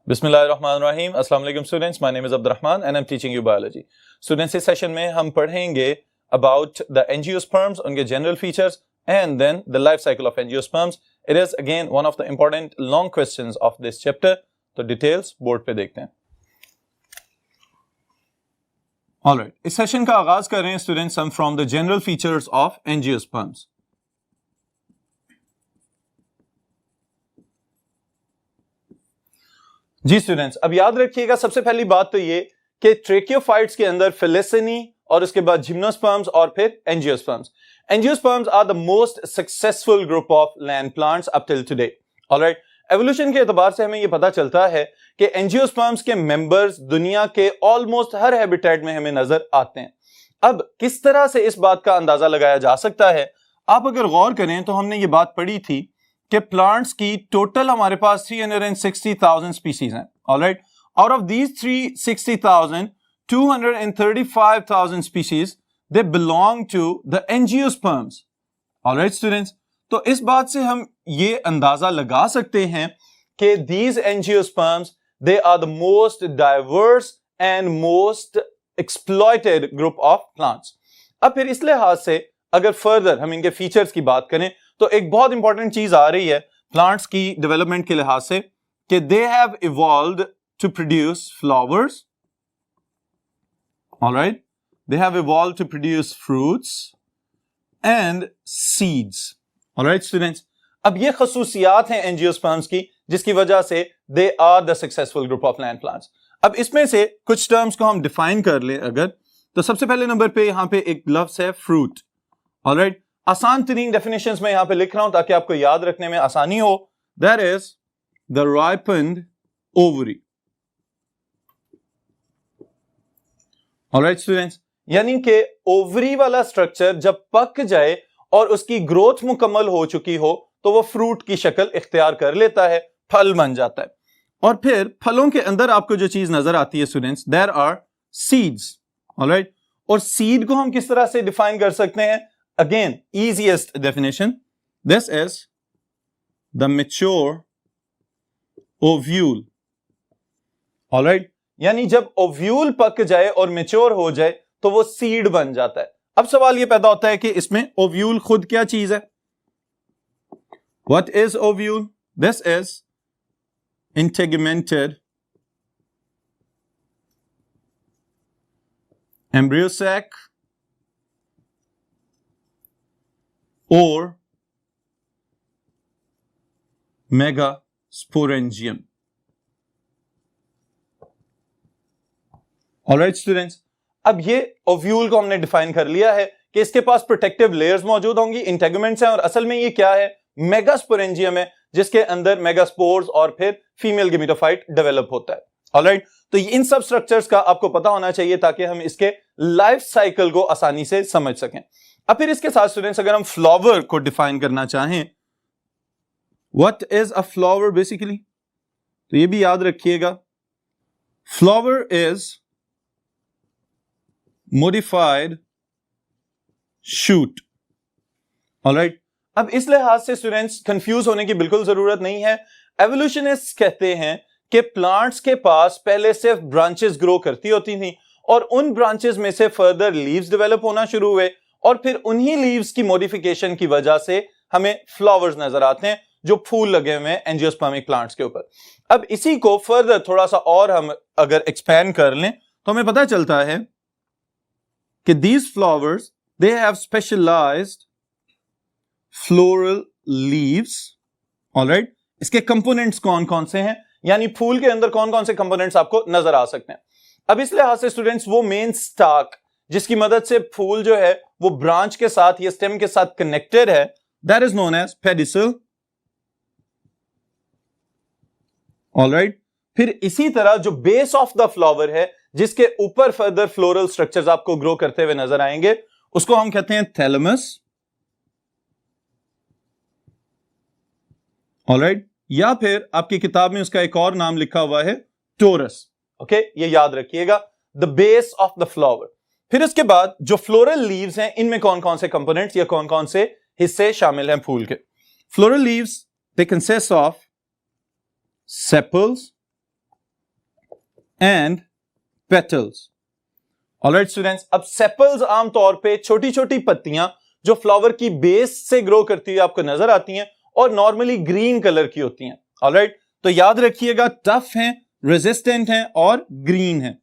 बिस्मिल्लाहिर्रहमानिर्रहीम। अस्सलाम वालेकुम students, my name is Abdurrahman and I am teaching you biology. Students, इस सेशन में हम पढ़ेंगे अबाउट द एंजियोस्पर्म्स, उनके general features and then the life cycle of angiosperms. It is again one of the important long questions of this chapter. तो details board पे देखते हैं। Alright, इस सेशन का आगाज कर रहे हैं स्टूडेंट्स हम from the general features of angiosperms. जी स्टूडेंट्स, अब याद रखिएगा सबसे पहली बात तो ये कि ट्रेकियोफाइट्स के अंदर फिलिसिनी और उसके बाद जिम्नोस्पर्म्स और फिर angiosperms. Angiosperms are the most successful group of land plants up till today. Alright, evolution के एतबार से हमें ये पता चलता है कि एंजियोस्पर्म्स के मेंबर्स दुनिया के ऑलमोस्ट हर हैबिटेट में हमें नजर आते हैं। अब किस तरह से इस बात का अंदाजा लगाया जा सकता है, आप अगर गौर करें तो हमने ये बात पढ़ी थी कि प्लांट्स की टोटल हमारे पास 360,000 स्पीसीज हैं। Alright, out of these 360,000, 235,000 species they belong to the angiosperms. Alright students, तो इस बात से हम ये अंदाजा लगा सकते हैं कि these angiosperms they are the most diverse and most exploited group of plants. अब फिर इस लिहाज से अगर फर्दर हम इनके फीचर्स की बात करें तो एक बहुत इंपॉर्टेंट चीज आ रही है प्लांट्स की डेवलपमेंट के लिहाज से कि they have evolved to produce flowers. Alright, they have evolved to produce fruits and seeds. Alright students, अब ये खसूसियात हैं एंजियोस्पर्म्स की जिसकी वजह से they are the successful group of land plants. अब इसमें से कुछ टर्म्स को हम डिफाइन कर ले अगर, तो सबसे पहले नंबर पे यहां पे एक लफ्ज है फ्रूट। ऑलराइट, आसान तरीन डेफिनेशंस में यहां पे लिख रहा हूं ताकि आपको याद रखने में आसानी हो। That is the ripened ovary. Alright students, यानी कि ओवरी वाला स्ट्रक्चर जब पक जाए और उसकी ग्रोथ मुकम्मल हो चुकी हो तो वो फ्रूट की शक्ल इख्तियार कर लेता है, फल बन जाता है। और फिर फलों के अंदर आपको जो चीज नजर आती है students, there are seeds. Alright, और सीड को हम किस तरह से डिफाइन कर सकते हैं? Again, easiest definition. This is the mature ovule. All right? यानी जब ओव्यूल पक जाए और मेच्योर हो जाए तो वो सीड बन जाता है। अब सवाल ये पैदा होता है कि इसमें ओव्यूल खुद क्या चीज है? What is ovule? This is integumented embryo sac or megasporangium. Alright students, अब ये ओव्यूल को हमने डिफाइन कर लिया है कि इसके पास प्रोटेक्टिव लेयर्स मौजूद होंगी, इंटेगुमेंट्स हैं, और असल में ये क्या है? मेगास्पोरेंजियम है जिसके अंदर मेगास्पोर्स और फिर फीमेल गेमेटोफाइट डेवलप होता है। ऑलराइट, तो इन सब स्ट्रक्चर्स का आपको पता होना चाहिए ताकि हम इसके लाइफ साइकिल को आसानी से समझ सकें। अब फिर इसके साथ स्टूडेंट्स अगर हम फ्लावर को डिफाइन करना चाहें, what is a flower basically, तो ये भी याद रखिएगा, flower is modified shoot. Alright, अब इस लिहाज से स्टूडेंट्स कंफ्यूज होने की बिल्कुल जरूरत नहीं है। एवोल्यूशनिस्ट कहते हैं कि प्लांट्स के पास पहले सिर्फ ब्रांचेस ग्रो करती होती थी और उन ब्रांचेस में से फर्दर लीव्स डेवलप होना शुरू हुए और फिर उन्हीं लीव्स की मॉडिफिकेशन की वजह से हमें फ्लावर्स नजर आते हैं जो फूल लगे हुए हैं एंजियोस्पर्मिक प्लांट्स के ऊपर। अब इसी को फर्दर थोड़ा सा और हम अगर एक्सपैंड कर लें तो हमें पता चलता है कि these flowers they have specialised floral leaves. Alright, इसके कंपोनेंट्स कौन कौन से हैं, यानी फूल के अंदर कौन कौन से कंपोनेंट्स आपको नजर आ सकते हैं। अब इस लिहाज से स्टूडेंट्स वो मेन स्टाक जिसकी मदद से फूल जो है वो ब्रांच के साथ या स्टेम के साथ कनेक्टेड है, that is known as pedicel. Alright, फिर इसी तरह जो बेस ऑफ द फ्लावर है जिसके ऊपर फर्दर फ्लोरल स्ट्रक्चर्स आपको ग्रो करते हुए नजर आएंगे उसको हम कहते हैं थैलेमस। ऑलराइट, या फिर आपकी किताब में उसका एक और नाम लिखा हुआ है टोरस। ओके, ये याद रखिएगा, the base of the flower. फिर उसके बाद जो फ्लोरल लीव्स हैं इनमें कौन कौन से कंपोनेंट्स या कौन कौन से हिस्से शामिल हैं फूल के? Floral leaves they consist of sepals, and petals. Alright students, अब सेपल्स आमतौर पे छोटी छोटी पत्तियां जो फ्लावर की बेस से ग्रो करती हुई आपको नजर आती हैं और नॉर्मली ग्रीन कलर की होती हैं। ऑलराइट, तो याद रखिएगा टफ हैं, रेजिस्टेंट हैं और ग्रीन हैं।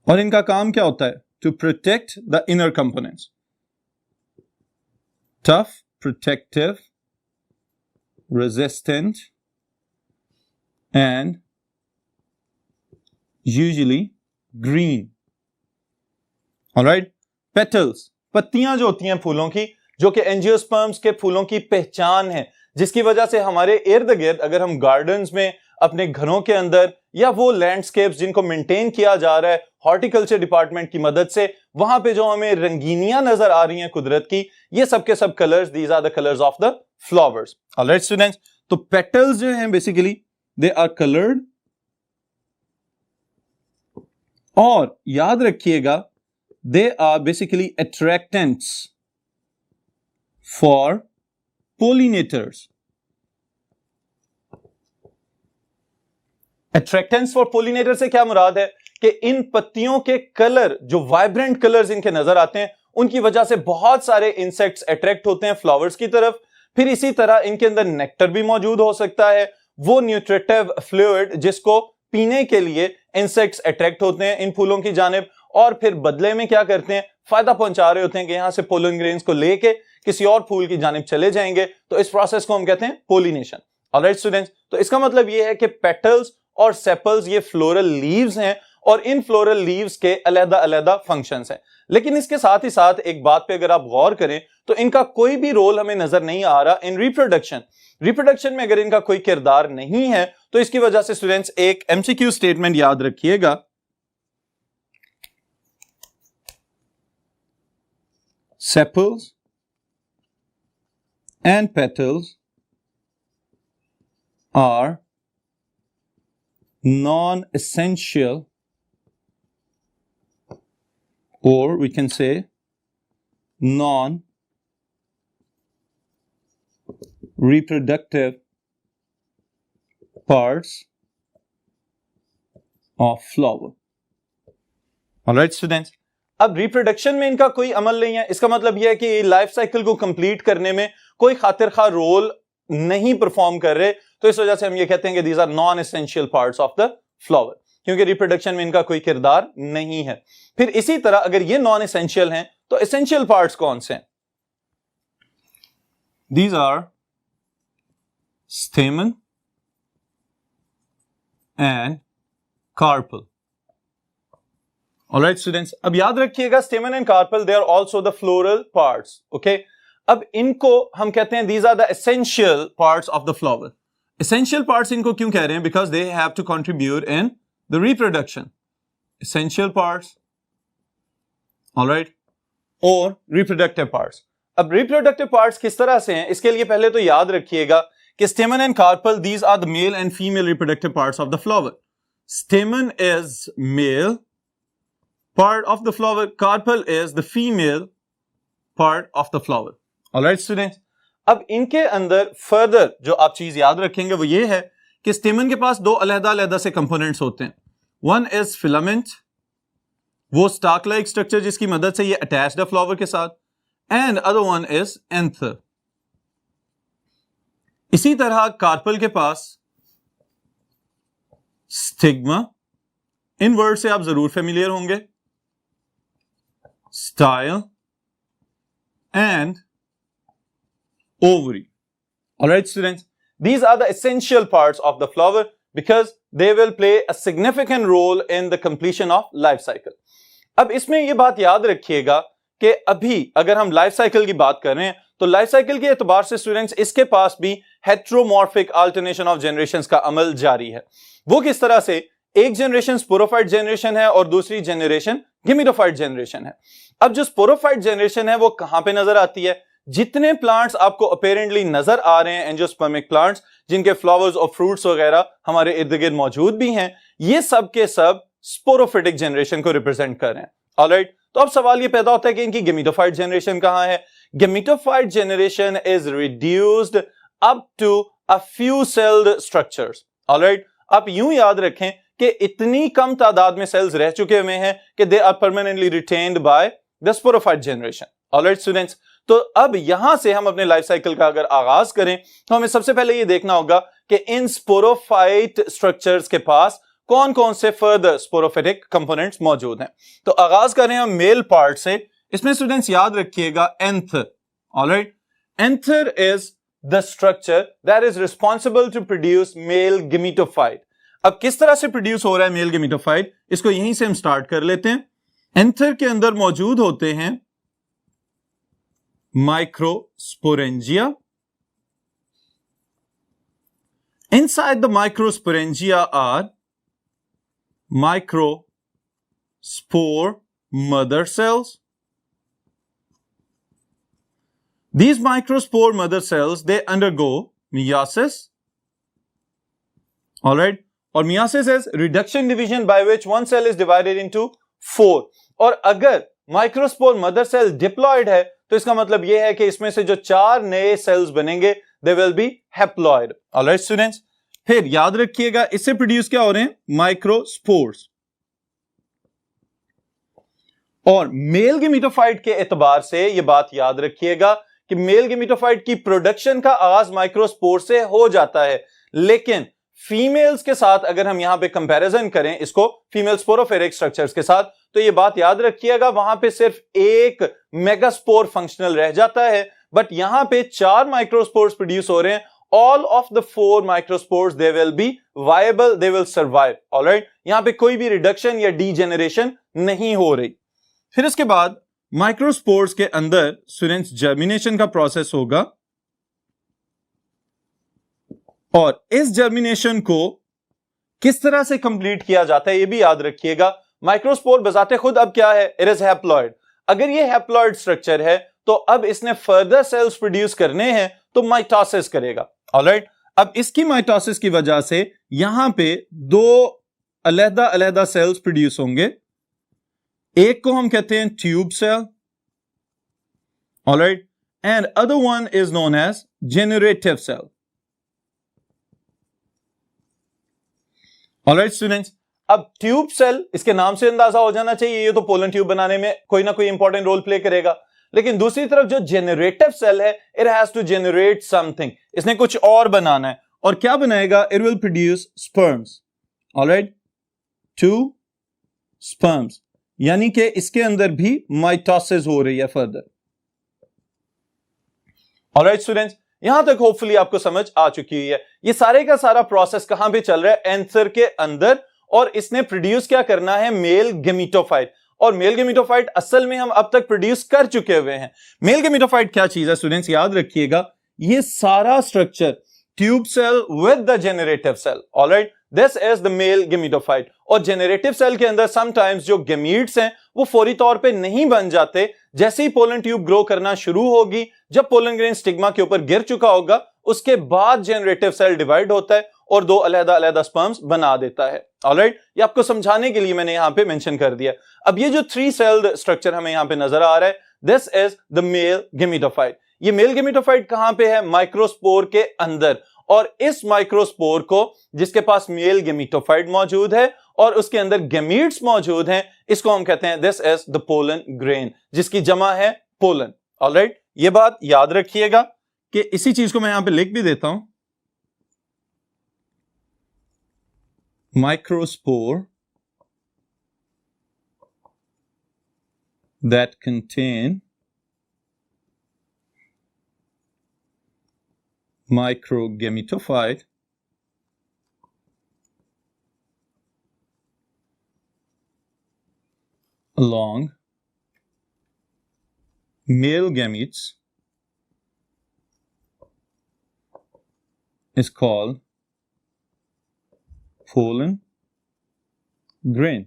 और इनका काम क्या होता है? To protect the inner components. Tough, protective, resistant and usually green. Alright, petals, पत्तियां जो होती हैं फूलों की, जो कि एंजियोस्पर्म्स के फूलों की पहचान है, जिसकी वजह से हमारे इर्द गिर्द अगर हम गार्डन्स में, अपने घरों के अंदर या वो लैंडस्केप्स जिनको मेंटेन किया जा रहा है हॉर्टिकल्चर डिपार्टमेंट की मदद से, वहां पे जो हमें रंगीनियां नजर आ रही हैं कुदरत की, ये सब के सब colours, these are the colours of the flowers. Alright students, तो पेटल्स जो हैं बेसिकली दे आर कलर्ड, और याद रखिएगा they are basically attractants for pollinators. Attractants for pollinator से क्या मुराद है कि इन पत्तियों के कलर, जो वाइब्रेंट कलर्स इनके नजर आते हैं, उनकी वजह से बहुत सारे इंसेक्ट्स अट्रैक्ट होते हैं फ्लावर्स की तरफ। फिर इसी तरह इनके अंदर नेक्टर भी मौजूद हो सकता है, वो न्यूट्रिटिव फ्लूइड जिसको पीने के लिए इंसेक्ट्स अट्रैक्ट होते हैं इन फूलों की जानिब, और फिर बदले में क्या करते हैं, फायदा पहुंचा रहे होते हैं कि यहां से पोलन ग्रेन्स को लेके किसी और फूल की जानिब चले जाएंगे। तो इस प्रोसेस को हम कहते हैं पोलिनेशन। ऑलराइट स्टूडेंट्स, तो इसका मतलब यह है कि पेटल्स और सेपल्स ये फ्लोरल लीव्स हैं, और इन फ्लोरल लीव्स के अलग अलग फंक्शंस हैं। लेकिन इसके साथ ही साथ एक बात पे अगर आप गौर करें तो इनका कोई भी रोल हमें नजर नहीं आ रहा इन रिप्रोडक्शन। रिप्रोडक्शन में अगर इनका कोई किरदार नहीं है तो इसकी वजह से स्टूडेंट्स एक एमसीक्यू स्टेटमेंट याद रखिएगा, sepals and petals are non-essential, or we can say non-reproductive parts of flower. Alright students, अब रिप्रोडक्शन में इनका कोई अमल नहीं है। इसका मतलब यह है कि लाइफ साइकिल को कंप्लीट करने में कोई खातिर खा रोल नहीं परफॉर्म कर रहे, तो इस वजह से हम ये कहते हैं कि these are non essential parts of the flower, क्योंकि रिप्रोडक्शन में इनका कोई किरदार नहीं है। फिर इसी तरह अगर ये नॉन एसेंशियल हैं तो एसेंशियल पार्ट्स कौन से हैं? These are stamen and carpel. Alright students, अब याद रखिएगा stamen and carpel they are also the floral parts. Okay, अब इनको हम कहते हैं these are the essential parts of the flower. Essential parts इनको क्यों कह रहे हैं? Because they have to contribute in the reproduction. Essential parts, alright, और रिप्रोडक्टिव पार्ट्स। अब रिप्रोडक्टिव पार्ट्स किस तरह से हैं, इसके लिए पहले तो याद रखिएगा कि stamen and carpel these are the male and female reproductive parts of the flower. Stamen is male part of the flower, carpel is the female part of the flower. Alright students, अब इनके अंदर further जो आप चीज याद रखेंगे वो ये है कि स्टेमन के पास दो अलग-अलग से कंपोनेंट्स होते हैं। वन इज फिलामेंट, वो स्टार्क लाइक स्ट्रक्चर जिसकी मदद से ये अटैच्ड है फ्लावर के साथ, and other one is anther. इसी तरह कार्पल के पास स्टिग्मा, इन वर्ड से आप जरूर फेमिलियर होंगे, style and ovary. Alright students, these are the essential parts of the flower because they will play a significant role in the completion of life cycle. अब इसमें ये बात याद रखिएगा कि अभी अगर हम लाइफ साइकिल की बात कर रहे हैं तो लाइफ साइकिल के एतबार से स्टूडेंट्स इसके पास भी हेट्रोमॉर्फिक अल्टरनेशन ऑफ जनरेशंस का अमल जारी है। वो किस तरह से? एक जनरेशन स्पोरोफाइट जनरेशन है और दूसरी जनरेशन गेमिटोफाइट जनरेशन है। अब जो स्पोरोफाइट जनरेशन है वो कहां पे नजर आती है? जितने प्लांट्स आपको अपेरेंटली नजर आ रहे हैं एंजियोस्पर्मिक प्लांट्स, जिनके फ्लावर्स और फ्रूट्स वगैरह हमारे इर्द गिर्द मौजूद भी हैं, ये सब के सब स्पोरोफिटिक जनरेशन को रिप्रेजेंट कर रहे हैं। ऑलराइट, तो अब सवाल ये पैदा होता है कि इनकी गेमिटोफाइट जनरेशन कहां है? Gametophyte generation is reduced up to a few celled structures. Alright, आप यूं याद रखें कि इतनी कम तादाद में सेल्स रह चुके हुए हैं कि they are permanently retained by the sporophyte generation. Alright students, तो अब यहां से हम अपने लाइफ साइकिल का अगर आगाज करें तो हमें सबसे पहले ये देखना होगा कि इन स्पोरोफाइट स्ट्रक्चर्स के पास कौन कौन से फर्दर स्पोरोफाइटिक कंपोनेंट्स मौजूद हैं। तो आगाज करें हम मेल पार्ट से। इसमें स्टूडेंट्स याद रखिएगा anther. Alright, anther is the structure that is responsible to produce male gametophyte. अब किस तरह से प्रोड्यूस हो रहा है मेल गेमेटोफाइट, इसको यहीं से हम स्टार्ट कर लेते हैं। एंथर के अंदर मौजूद होते हैं microsporangia. Inside the microsporangia are microspore mother cells. These microspore mother cells, they undergo meiosis. All right, or meiosis is reduction division by which one cell is divided into 4. और अगर microspore mother cell diploid है तो इसका मतलब यह है कि इसमें से जो 4 नए cells बनेंगे they will be haploid. All right students, फिर याद रखिएगा इससे प्रोड्यूस क्या हो रहे हैं, माइक्रोस्पोर्स। और मेल गेमेटोफाइट के एतबार से यह बात याद रखिएगा कि मेल गेमेटोफाइट की प्रोडक्शन का आगाज माइक्रोस्पोर से हो जाता है, लेकिन फीमेल्स के साथ अगर हम यहां पे कंपैरिजन करें इसको फीमेल स्पोरोफेरिक स्ट्रक्चर्स के साथ, तो यह बात याद रखिएगा वहां पे सिर्फ एक मेगास्पोर फंक्शनल रह जाता है, बट यहां पे 4 माइक्रोस्पोर्स प्रोड्यूस हो रहे हैं। All of the 4 microspores they will be viable, they will survive. All right, यहां पे कोई भी रिडक्शन या डीजेनरेशन नहीं हो रही। फिर इसके बाद माइक्रोस्पोर्स के अंदर स्टूडेंट्स जर्मिनेशन का प्रोसेस होगा और इस जर्मिनेशन को किस तरह से कंप्लीट किया जाता है यह भी याद रखिएगा। माइक्रोस्पोर बजाते खुद अब क्या है, इट इज हैप्लॉइड। अगर ये हैप्लॉइड स्ट्रक्चर है तो अब इसने फर्दर सेल्स प्रोड्यूस करने हैं तो माइटोसिस करेगा। ऑलराइट, अब इसकी माइटोसिस की वजह से यहां पे 2 अलग अलग सेल्स प्रोड्यूस होंगे। एक को हम कहते हैं tube cell, alright, and other one is known as generative cell. Alright students, अब ट्यूब सेल इसके नाम से अंदाजा हो जाना चाहिए ये तो पोलन ट्यूब बनाने में कोई ना कोई इंपॉर्टेंट रोल प्ले करेगा, लेकिन दूसरी तरफ जो जेनरेटिव सेल है it has to generate something, इसने कुछ और बनाना है। और क्या बनाएगा, it will produce sperms. Alright, 2 sperms, यानी कि इसके अंदर भी माइटोसिस हो रही है फर्दर। ऑलराइट स्टूडेंट्स, यहां तक होपफुली आपको समझ आ चुकी है। ये सारे का सारा प्रोसेस कहां पे चल रहा है, एंथर के अंदर, और इसने प्रोड्यूस क्या करना है, मेल गेमेटोफाइट। और मेल गेमेटोफाइट असल में हम अब तक प्रोड्यूस कर चुके हुए हैं। मेल गेमेटोफाइट क्या चीज है स्टूडेंट्स, याद रखिएगा ये सारा structure tube cell with the generative cell. Alright, this is the male gametophyte. और जेनरेटिव सेल के अंदर समटाइम्स जो गेमीट्स हैं वो फौरी तौर पे नहीं बन जाते। जैसे ही पोलन ट्यूब ग्रो करना शुरू होगी, जब पोलन ग्रेन स्टिग्मा के ऊपर गिर चुका होगा, उसके बाद जेनरेटिव सेल डिवाइड होता है और 2 अलग-अलग स्पर्म्स बना देता है। ऑलराइट, ये आपको समझाने के लिए मैंने यहां पे मेंशन कर दिया। अब ये जो 3 सेल्ड स्ट्रक्चर हमें यहां पे नजर आ रहा है, this is the male gametophyte. ये मेल गेमेटोफाइट कहां पे है, माइक्रोस्पोर के अंदर। और इस माइक्रोस्पोर को जिसके पास मेल गेमेटोफाइट मौजूद है और उसके अंदर गेमीट्स मौजूद हैं, इसको हम कहते हैं this is the pollen grain, जिसकी जमा है पोलन। ऑलराइट, ये बात याद रखिएगा कि इसी चीज को मैं यहां पे लिख भी देता हूं, microspore that contain microgametophyte along male gametes is called pollen grain.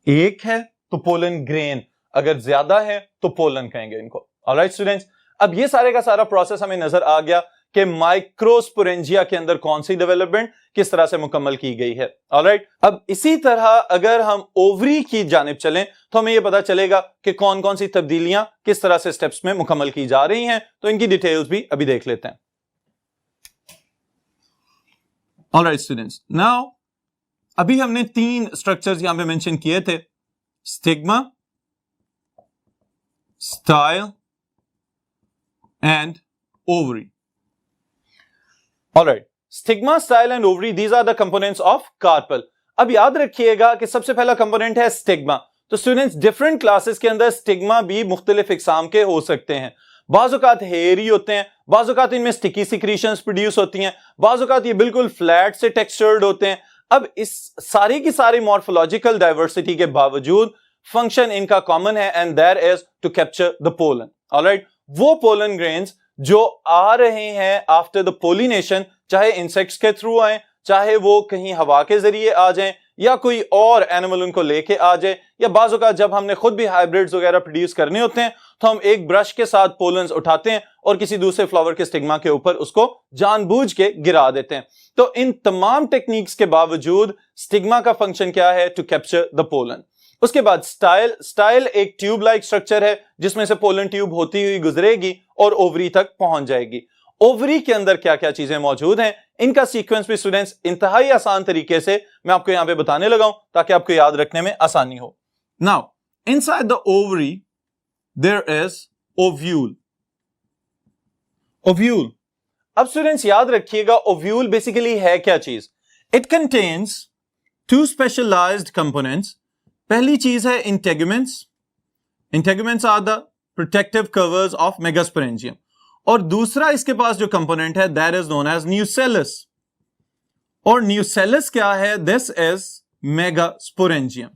एक है तो पोलन ग्रेन, अगर ज्यादा है तो पोलन कहेंगे इनको। ऑलराइट स्टूडेंट्स, अब ये सारे का सारा प्रोसेस हमें नजर आ गया कि माइक्रोस्पोरेंजिया के अंदर कौन सी डेवलपमेंट किस तरह से मुकम्मल की गई है। ऑलराइट, अब इसी तरह अगर हम ओवरी की जानिब चलें तो हमें यह पता चलेगा कि कौन कौन सी तब्दीलियां किस तरह से स्टेप्स में मुकम्मल की जा रही हैं। तो इनकी डिटेल्स भी अभी देख लेते हैं। ऑलराइट स्टूडेंट्स, नाउ अभी हमने 3 स्ट्रक्चर्स यहां पे मेंशन किए थे, stigma, style and ovary. Alright, stigma, style and ovary, these are the components of carpel. अब याद रखिएगा कि सबसे पहला कंपोनेंट है स्टिग्मा. तो स्टूडेंट्स, डिफरेंट क्लासेस के अंदर स्टिग्मा भी मुख्तलिफ इकसाम के हो सकते हैं. बाज़-औक़ात हेयरी होते हैं, बाज़-औक़ात इनमें स्टिकी सिक्रीशंस प्रोड्यूस होती हैं, बाज़-औक़ात ये बिल्कुल फ्लैट से टेक्सचर्ड होते हैं. अब इस सारी की सारी मॉर्फोलॉजिकल डाइवर्सिटी के बावजूद फंक्शन इनका कॉमन है, and there is to capture the pollen. Alright, वो पोलन ग्रेन्स जो आ रहे हैं आफ्टर द पोलिनेशन, चाहे इंसेक्ट्स के थ्रू आए, चाहे वो कहीं हवा के जरिए आ जाएं, या कोई और एनिमल उनको लेके आ जाए, या बाज़ औक़ात जब हमने खुद भी हाइब्रिड्स वगैरह प्रोड्यूस करने होते हैं तो हम एक ब्रश के साथ पोलन्स उठाते हैं और किसी दूसरे फ्लावर के स्टिग्मा के ऊपर उसको जानबूझ के गिरा देते हैं. तो इन तमाम टेक्निक्स के बावजूद स्टिग्मा का फंक्शन क्या है? To capture the pollen. उसके बाद स्टाइल. स्टाइल एक ट्यूब लाइक स्ट्रक्चर है जिसमें से पोलन ट्यूब होती हुई गुजरेगी और ओवरी तक पहुंच जाएगी. ओवरी के अंदर क्या क्या चीजें मौजूद हैं, इनका सीक्वेंस भी स्टूडेंट्स इंतहाई आसान तरीके से मैं आपको यहां पे बताने लगा हूं ताकि आपको याद रखने में आसानी हो. Now inside the ovary there is ovule. Ovule, अब स्टूडेंट्स याद रखिएगा, ओव्यूल बेसिकली है क्या चीज? It contains 2 specialized components. पहली चीज है integuments. Integuments are the protective covers of megasporangium. और दूसरा इसके पास जो कंपोनेंट है that is known as nucellus. और न्यूसेलस क्या है? This is megasporangium.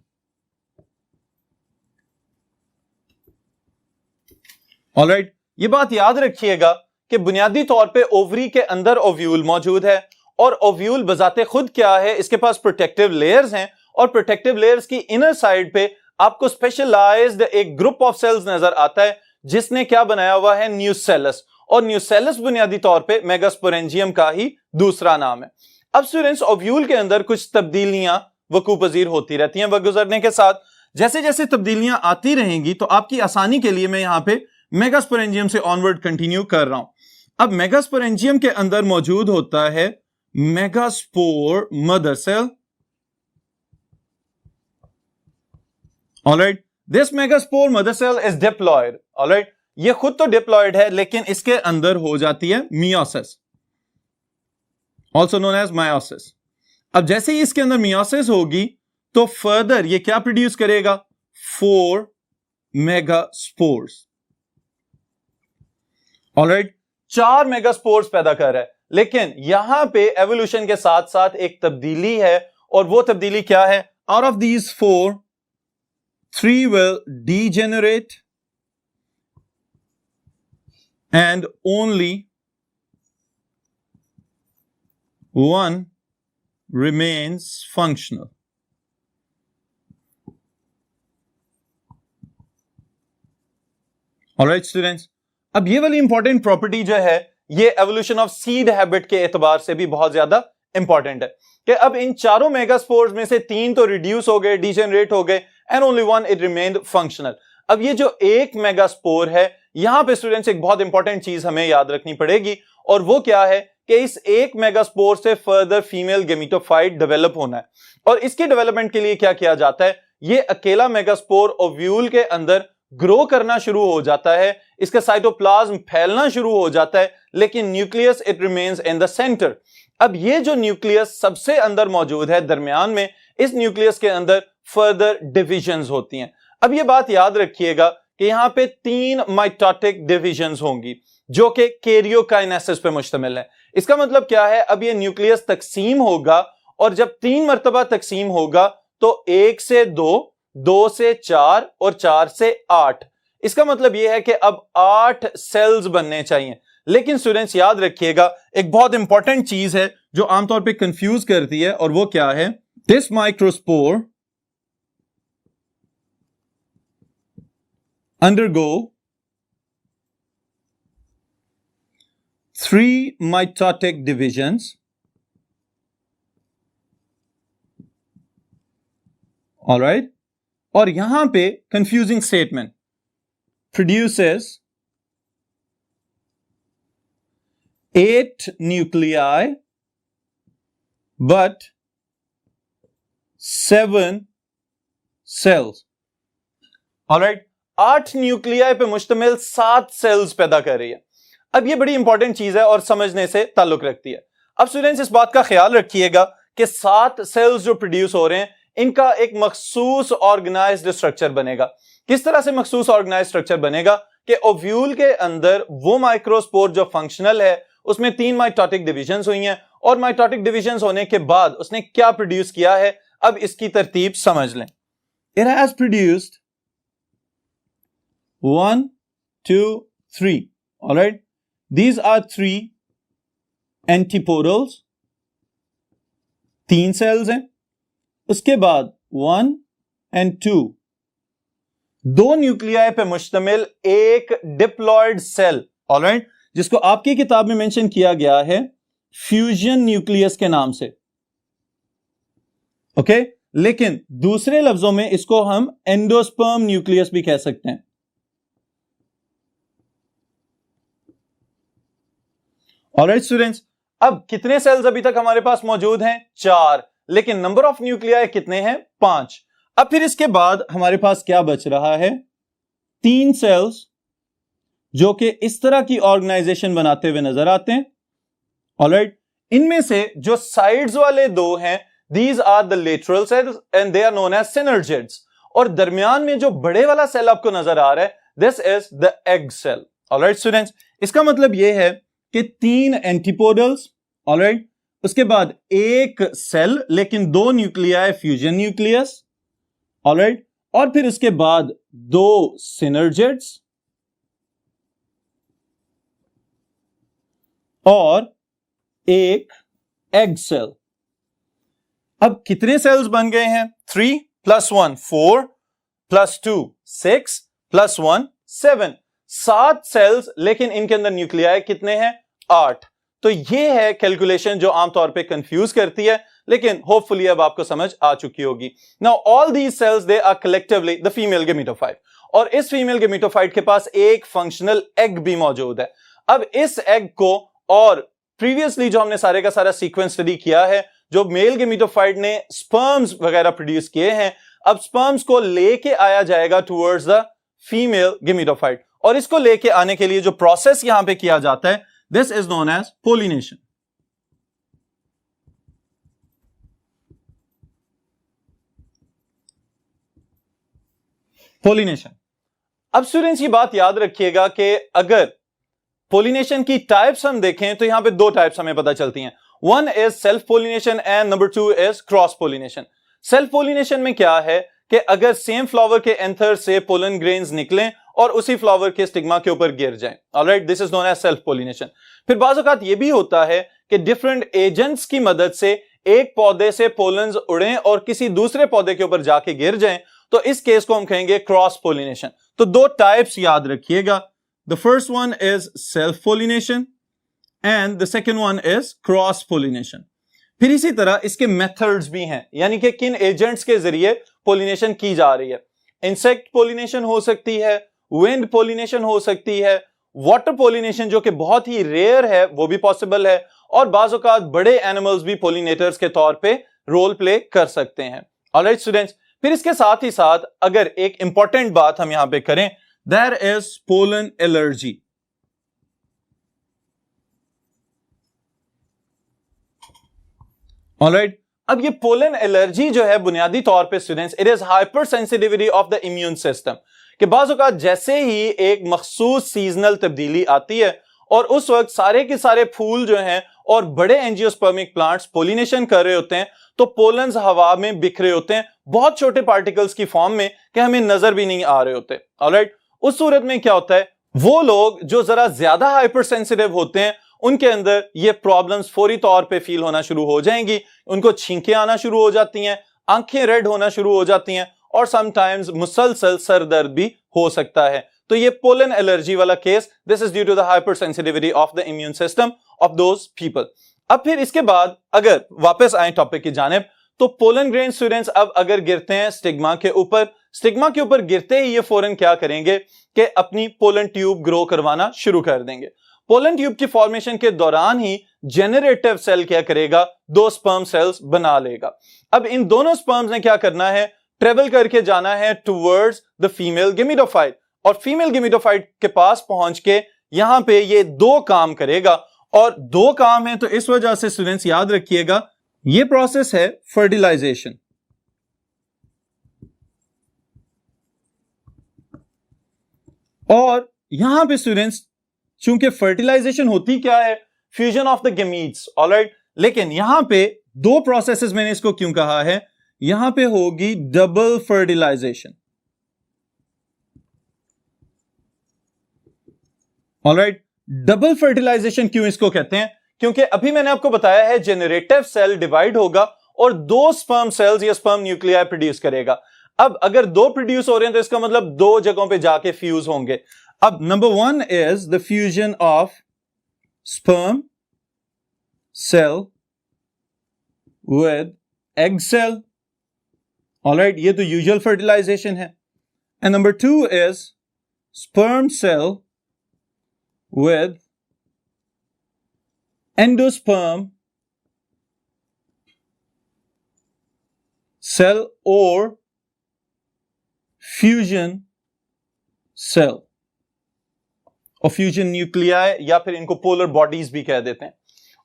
ऑलराइट, ये बात याद रखिएगा कि बुनियादी तौर पे ओवरी के अंदर ओव्यूल मौजूद है, और ओव्यूल बजाते खुद क्या है? इसके पास प्रोटेक्टिव लेयर्स हैं, और प्रोटेक्टिव लेयर्स की इनर साइड पे आपको स्पेशलाइज्ड एक ग्रुप ऑफ सेल्स नजर आता है जिसने क्या बनाया हुआ है? न्यूसेलस. और न्यूसेलस बुनियादी तौर पे मेगास्पोरेंजियम का ही दूसरा नाम है. अब स्टूडेंट्स, ओव्यूल के अंदर कुछ तब्दीलियां वकू पजीर होती रहती हैं वक्त गुजरने के साथ. जैसे जैसे तब्दीलियां आती रहेंगी तो आपकी आसानी के लिए मैं यहां पे मेगास्पोरेंजियम से ऑनवर्ड कंटिन्यू कर रहा हूं. अब मेगास्पोरेंजियम के अंदर मौजूद होता है megaspore mother cell. Alright, this megaspore mother cell is diploid. Alright, ये खुद तो डिप्लॉयड है लेकिन इसके अंदर हो जाती है meiosis, also known as meiosis. अब जैसे ही इसके अंदर मियोसिस होगी तो फर्दर ये क्या प्रोड्यूस करेगा? 4 मेगास्पोर्स. ऑलराइट, 4 मेगास्पोर्स पैदा कर रहा है. लेकिन यहां पे एवोल्यूशन के साथ साथ एक तब्दीली है, और वो तब्दीली क्या है? Out of these 4, 3 will degenerate and only 1 remains functional. Alright students, अब ये वाली इंपॉर्टेंट प्रॉपर्टी जो है ये एवोल्यूशन ऑफ सीड हैबिट के एतबार से भी बहुत ज्यादा इंपॉर्टेंट है कि अब इन चारों मेगास्पोर्स में से 3 तो रिड्यूस हो गए, डीजेनरेट हो गए, and only 1 it remained functional. अब ये जो एक मेगास्पोर है, यहां पे स्टूडेंट्स एक बहुत इंपॉर्टेंट चीज हमें याद रखनी पड़ेगी, और वो क्या है कि इस एक मेगास्पोर से फर्दर फीमेल गेमिटोफाइट डेवलप होना है. और इसके डेवलपमेंट के लिए क्या किया जाता है? ये अकेला मेगास्पोर ओव्यूल के अंदर ग्रो करना शुरू हो जाता है, इसका साइटोप्लाज्म फैलना शुरू हो जाता है, लेकिन nucleus it remains in the centre. अब ये जो न्यूक्लियस सबसे अंदर मौजूद है दरमियान में, इस न्यूक्लियस के अंदर फर्दर डिविजन्स होती हैं. अब ये बात याद रखिएगा कि यहां पे 3 माइटोटिक डिविजन्स होंगी जो कि कैरियोकाइनेसिस पे मुश्तमिल है. इसका मतलब क्या है? अब ये न्यूक्लियस तकसीम होगा, और जब 3 मरतबा तकसीम होगा तो 1 से 2, 2 से 4 और 4 से 8. इसका मतलब यह है कि अब 8 सेल्स बनने चाहिए. लेकिन स्टूडेंट्स याद रखिएगा एक बहुत इंपॉर्टेंट चीज है जो आमतौर पे कंफ्यूज करती है, और वो क्या है? This microspore undergo 3 mitotic divisions. All right, और यहां पे confusing statement produces 8 nuclei but 7 cells. Alright, 8 nuclei पे मुश्तमिल 7 सेल्स पैदा कर रही है। अब ये बड़ी इंपॉर्टेंट चीज है और समझने से ताल्लुक रखती है। अब स्टूडेंट्स इस बात का ख्याल रखिएगा कि 7 सेल्स जो प्रोड्यूस हो रहे हैं इनका एक मखसूस ऑर्गेनाइज्ड स्ट्रक्चर बनेगा। किस तरह से मखसूस ऑर्गेनाइज्ड स्ट्रक्चर बनेगा कि ओव्यूल के अंदर वो माइक्रोस्पोर जो फंक्शनल है उसमें 3 माइटोटिक डिविजन्स हुई हैं और माइटोटिक डिविजन्स होने के बाद उसने क्या प्रोड्यूस किया है, अब इसकी तरतीब समझ लें। It has produced 1 2 3, alright, these are 3 antipodals, 3 cells हैं। उसके बाद 1 और 2, 2 न्यूक्लियाई पे मुश्तमिल एक डिप्लॉयड सेल, ऑलराइट, जिसको आपकी किताब में मेंशन किया गया है फ्यूजन न्यूक्लियस के नाम से, ओके। लेकिन दूसरे लफ्जों में इसको हम एंडोस्पर्म न्यूक्लियस भी कह सकते हैं। ऑलराइट स्टूडेंट्स, अब कितने सेल्स अभी तक हमारे पास मौजूद हैं? 4, लेकिन नंबर ऑफ न्यूक्लियाई कितने हैं? 5। अब फिर इसके बाद हमारे पास क्या बच रहा है? 3 सेल्स जो कि इस तरह की ऑर्गेनाइजेशन बनाते हुए नजर आते हैं, ऑलराइट। इनमें से जो साइड्स वाले 2 हैं, these are the lateral cells and they are known as synergids, और दरमियान में जो बड़े वाला सेल आपको नजर आ रहा है, this is the egg cell, alright students. इसका मतलब यह है कि 3 एंटीपोडल्स, ऑलराइट, उसके बाद एक सेल लेकिन 2 न्यूक्लियाई फ्यूजन न्यूक्लियस, ऑलराइट, और फिर उसके बाद 2 सिनर्जिड्स और एक एग सेल। अब कितने सेल्स बन गए हैं? 3 + 1 4 + 2 6 + 1 7, 7 सेल्स, लेकिन इनके अंदर न्यूक्लियाई कितने हैं? 8। तो ये है कैलकुलेशन जो आमतौर पे कंफ्यूज करती है, लेकिन होपफुली अब आपको समझ आ चुकी होगी। Now all these cells they are collectively the female gametophyte, और इस फीमेल गेमेटोफाइट के पास एक फंक्शनल एग भी मौजूद है। अब इस एग को, और प्रीवियसली जो हमने सारे का सारा सीक्वेंस स्टडी किया है, जो मेल गेमेटोफाइट ने स्पर्म्स वगैरह प्रोड्यूस किए हैं, अब स्पर्म्स को लेके आया जाएगा टुवर्ड्स द फीमेल गेमेटोफाइट, और इसको लेके आने के लिए जो प्रोसेस यहां पे किया जाता है, this is known as pollination. Pollination. अब स्टूडेंट्स ये बात याद रखिएगा कि अगर पोलिनेशन की टाइप्स हम देखें तो यहां पे 2 टाइप्स हमें पता चलती हैं। One is self pollination and number 2 is cross pollination. Self pollination में क्या है कि अगर सेम फ्लावर के एंथर से पोलन ग्रेन्स निकलें और उसी फ्लावर के स्टिग्मा के ऊपर गिर जाएं, alright, this is known as self pollination. फिर बाज़ औक़ात ये भी होता है कि डिफरेंट एजेंट्स की मदद से एक पौधे से पोलन्स उड़ें और किसी दूसरे पौधे के ऊपर जाके गिर जाएं, तो इस केस को हम कहेंगे क्रॉस पोलिनेशन। तो 2 टाइप्स याद रखिएगा, the first one is self pollination and the second one is cross pollination. फिर इसी तरह इसके मेथड्स भी हैं, यानी कि किन एजेंट्स के जरिए पोलिनेशन की जा रही है। इंसेक्ट पोलिनेशन हो सकती है, विंड पोलिनेशन हो सकती है, वाटर पोलिनेशन जो कि बहुत ही रेयर है वो भी पॉसिबल है, और बाज़ औक़ात बड़े एनिमल्स भी पोलिनेटर्स के तौर पे रोल प्ले कर सकते हैं। ऑलराइट स्टूडेंट्स, फिर इसके साथ ही साथ अगर एक इंपॉर्टेंट बात हम यहां पे करें, there is pollen allergy. Alright, अब ये पोलन एलर्जी जो है बुनियादी तौर पे students, it is hyper sensitivity of the immune system, कि बाज़ औक़ात जैसे ही एक मखसूस सीजनल तब्दीली आती है और उस वक्त सारे के सारे फूल जो हैं और बड़े एंजियोस्पर्मिक प्लांट्स पोलिनेशन कर रहे होते हैं, तो पोलन्स हवा में बिखरे होते हैं बहुत छोटे पार्टिकल्स की फॉर्म में कि हमें नजर भी नहीं आ रहे होते। ऑलराइट, उस सूरत में क्या होता है, वो लोग जो जरा ज्यादा हाइपर सेंसिटिव होते हैं उनके अंदर ये प्रॉब्लम्स फौरी तौर पे फील होना शुरू हो जाएंगी, उनको छींकें आना शुरू हो जाती हैं, आंखें रेड होना शुरू हो जाती हैं, और समटाइम्स मुसलसल सर दर्द भी हो सकता है। तो ये पोलन एलर्जी वाला case, this is due to the hyper sensitivity of the immune system of those people. अब फिर इसके बाद अगर वापस आए टॉपिक की जानिब, तो पोलन ग्रेन स्टूडेंट्स अब अगर गिरते हैं स्टिग्मा के ऊपर गिरते ही ये फौरन क्या करेंगे कि अपनी पोलन ट्यूब ग्रो करवाना शुरू कर देंगे। पोलन ट्यूब की फॉर्मेशन के दौरान ही जेनरेटिव सेल क्या करेगा, 2 स्पर्म सेल्स बना लेगा। अब इन दोनों स्पर्म्स ने क्या करना है, ट्रेवल करके जाना है टुवर्ड्स द फीमेल गेमिटोफाइट, और फीमेल गेमिटोफाइट के पास पहुंच के यहां पे ये 2 काम करेगा, और 2 काम है तो इस वजह से स्टूडेंट्स याद रखिएगा ये प्रोसेस है फर्टिलाइजेशन। और यहां पे स्टूडेंट्स चूंकि फर्टिलाइजेशन होती क्या है, fusion of the gametes, alright, लेकिन यहां पे 2 प्रोसेसेस मैंने इसको क्यों कहा है, यहां पे होगी double fertilization, alright. Double fertilization क्यों इसको कहते हैं, क्योंकि अभी मैंने आपको बताया है जेनरेटिव सेल डिवाइड होगा और 2 स्पर्म सेल्स या स्पर्म न्यूक्लियाई प्रोड्यूस करेगा। अब अगर 2 प्रोड्यूस हो रहे हैं तो इसका मतलब 2 जगहों पे जाके फ्यूज होंगे। अब number 1 is the fusion of sperm cell with egg cell, alright, ये तो यूजुअल फर्टिलाइजेशन है। And number 2 is sperm cell with endosperm cell or fusion cell और फ्यूजन न्यूक्लियाई, या फिर इनको पोलर बॉडीज भी कह देते हैं।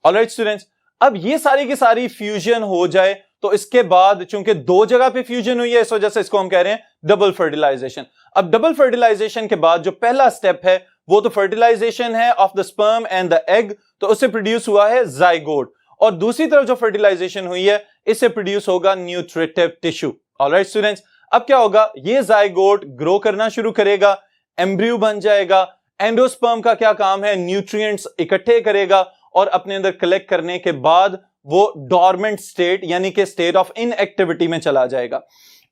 ऑलराइट स्टूडेंट्स, अब ये सारी की सारी फ्यूजन हो जाए तो इसके बाद चूंकि 2 जगह पे फ्यूजन हुई है इस वजह से इसको हम कह रहे हैं डबल फर्टिलाइजेशन। अब डबल फर्टिलाइजेशन के बाद जो पहला स्टेप है वो तो फर्टिलाइजेशन है of the sperm and the egg, तो उससे प्रोड्यूस हुआ है जाइगोट, और दूसरी तरफ जो फर्टिलाइजेशन हुई है इससे प्रोड्यूस होगा न्यूट्रिटिव टिश्यू। ऑलराइट स्टूडेंट्स, अब क्या होगा, ये जाइगोट ग्रो करना शुरू करेगा, एम्ब्रियो बन जाएगा। एंडोस्पर्म का क्या काम है, न्यूट्रिएंट्स इकट्ठे करेगा और अपने अंदर कलेक्ट करने के बाद वो डॉर्मेंट स्टेट यानी कि स्टेट ऑफ इनएक्टिविटी में चला जाएगा।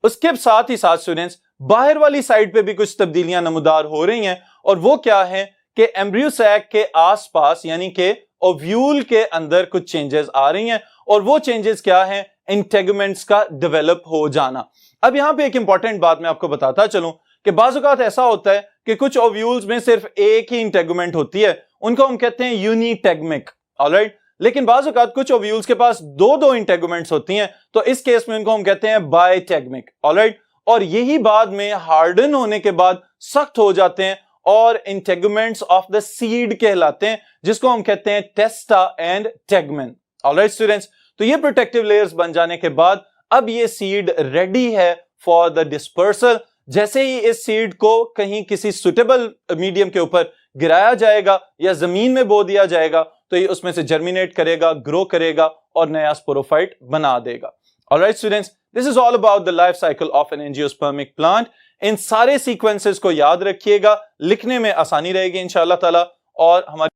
उसके साथ ही साथ स्टूडेंट्स बाहर वाली साइड पे भी कुछ तब्दीलियां नमूदार हो रही हैं, और वो क्या है कि एम्ब्रियो सैक के आसपास यानी कि ओव्यूल के अंदर कुछ चेंजेस आ रही हैं, और वो चेंजेस क्या हैं, इंटेगुमेंट्स का डेवलप हो जाना। अब यहां पे एक इंपॉर्टेंट बात मैं आपको बताता चलूं कि बाज़ औक़ात ऐसा होता है कि कुछ ओव्यूल्स में सिर्फ एक ही इंटेगुमेंट होती है, उनको हम कहते हैं यूनिटेगमिक, ऑलराइट, लेकिन बाज़ औक़ात कुछ ओव्यूल्स के पास 2-2 इंटेगुमेंट्स होती हैं, तो इस केस में उनको हम कहते हैं बायटेगमिक, ऑलराइट, और यही बाद में हार्डन होने के बाद सख्त हो जाते हैं और इंटेगुमेंट्स ऑफ द सीड कहलाते हैं, जिसको हम कहते हैं टेस्टा एंड टेगमेन। ऑलराइट स्टूडेंट्स, तो ये प्रोटेक्टिव लेयर्स बन जाने के बाद अब ये सीड रेडी है फॉर द डिस्पर्सल। जैसे ही इस सीड को कहीं किसी सुटेबल मीडियम के ऊपर गिराया जाएगा या जमीन में बो दिया जाएगा तो ये उसमें से जर्मिनेट करेगा, ग्रो करेगा और नया स्पोरोफाइट बना देगा। Alright students, this is all about the life cycle of an angiospermic plant. इन सारे सीक्वेंसेस को याद रखिएगा, लिखने में आसानी रहेगी इंशाअल्लाह ताला, और हमारी